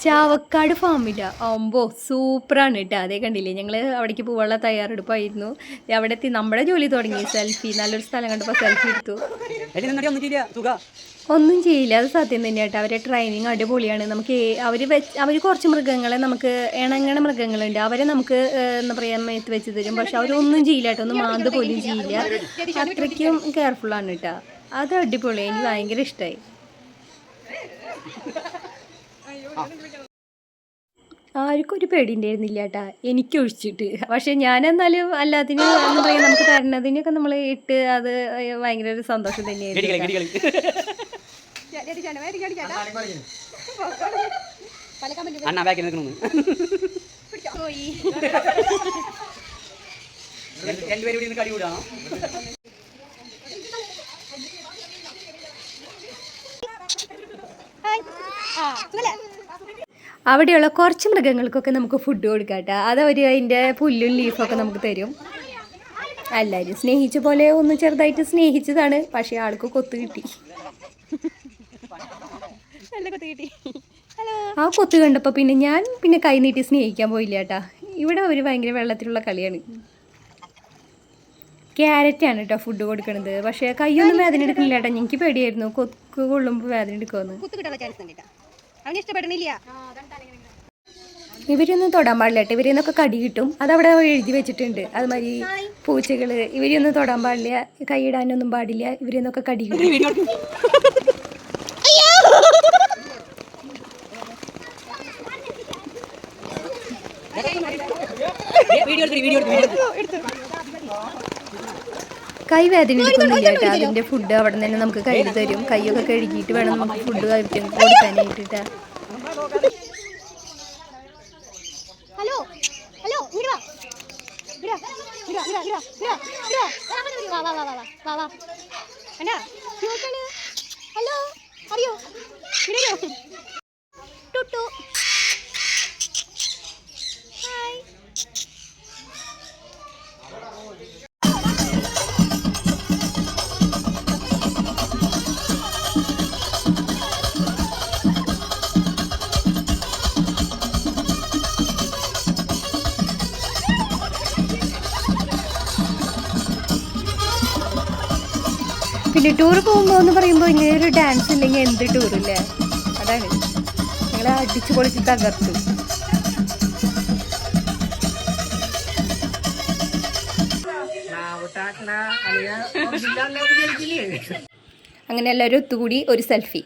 ചാവക്കാട് ഫാമില്ല ആവുമ്പോൾ സൂപ്പറാണ് കേട്ടോ. അതേ കണ്ടില്ലേ, ഞങ്ങൾ അവിടേക്ക് പോകാനുള്ള തയ്യാറെടുപ്പായിരുന്നു. അവിടെ എത്തി നമ്മുടെ ജോലി തുടങ്ങി. സെൽഫി നല്ലൊരു സ്ഥലം കണ്ടപ്പോൾ സെൽഫി എടുത്തു. ഒന്നും ചെയ്യില്ല, അത് സത്യം തന്നെ കേട്ടോ. അവരെ ട്രെയിനിങ് അടിപൊളിയാണ്. നമുക്ക് അവർ കുറച്ച് മൃഗങ്ങളെ നമുക്ക് ഇണങ്ങണ മൃഗങ്ങളുണ്ട്, അവരെ നമുക്ക് എന്താ പറയുക മേത്ത് വെച്ച് തരും. പക്ഷെ അവരൊന്നും ചെയ്യില്ല കേട്ടോ, ഒന്നും മാന്ത് പോലും ചെയ്യില്ല. അത്രയ്ക്കും കെയർഫുള്ളാണ് കേട്ടോ. അത് അടിപൊളി, എനിക്ക് ഭയങ്കര ഇഷ്ടമായി. ആർക്കും ഒരു പേടി ഉണ്ടായിരുന്നില്ല കേട്ടാ, എനിക്കൊഴിച്ചിട്ട്. പക്ഷെ ഞാനെന്നാലും എല്ലാത്തിനും എന്താ പറയുക, നമുക്ക് തരണതിനൊക്കെ നമ്മൾ ഇട്ട് അത് ഭയങ്കര ഒരു സന്തോഷം തന്നെയായിരുന്നു. അവിടെയുള്ള കുറച്ച് മൃഗങ്ങൾക്കൊക്കെ നമുക്ക് ഫുഡ് കൊടുക്കാം കേട്ടോ. അതവർ അതിൻ്റെ പുല്ലും ലീഫൊക്കെ നമുക്ക് തരും. എല്ലാവരും സ്നേഹിച്ച പോലെ ഒന്ന് ചെറുതായിട്ട് സ്നേഹിച്ചതാണ്. പക്ഷേ ആൾക്ക് കൊത്ത് കിട്ടി. ആ കൊത്ത് കണ്ടപ്പോൾ ഞാൻ കൈ നീട്ടി സ്നേഹിക്കാൻ പോയില്ല കേട്ടാ. ഇവിടെ അവർ ഭയങ്കര വെള്ളത്തിലുള്ള കളിയാണ്. ക്യാരറ്റാണ് കേട്ടോ ഫുഡ് കൊടുക്കണത്. പക്ഷേ കൈയൊന്നും വേദന എടുക്കുന്നില്ല കേട്ടോ. എനിക്ക് പേടിയായിരുന്നു കൊക്ക് കൊള്ളുമ്പോൾ വേദന എടുക്കുമെന്ന്. ഇവരൊന്നും തൊടാൻ പാടില്ല കേട്ടോ. ഇവരെന്നൊക്കെ കടി കിട്ടും. അതവിടെ എഴുതി വെച്ചിട്ടുണ്ട്. അതുമാതിരി പൂച്ചകൾ ഇവരൊന്നും തൊടാൻ പാടില്ല, കൈയിടാനൊന്നും പാടില്ല. ഇവരെന്നൊക്കെ കടി കിട്ടും. കൈ വേദന എടുക്കുന്നില്ല കേട്ടോ. അതിൻ്റെ ഫുഡ് അവിടെ നിന്ന് തന്നെ നമുക്ക് കയ്യിൽ തരും. കൈയൊക്കെ കഴുകിയിട്ട് വേണം നമുക്ക് ഫുഡ് കൊടുക്കാനായിട്ടാ. പിന്നെ ടൂർ പോകുമ്പോൾ എന്ന് പറയുമ്പോൾ ഇങ്ങനെ ഒരു ഡാൻസ് ഇല്ലെങ്കിൽ എന്ത് ടൂറില്ലേ. അതാണ് ഞങ്ങൾ അടിച്ചു പൊളിച്ച് തകർത്തു. അങ്ങനെ എല്ലാവരും ഒത്തുകൂടി ഒരു സെൽഫി.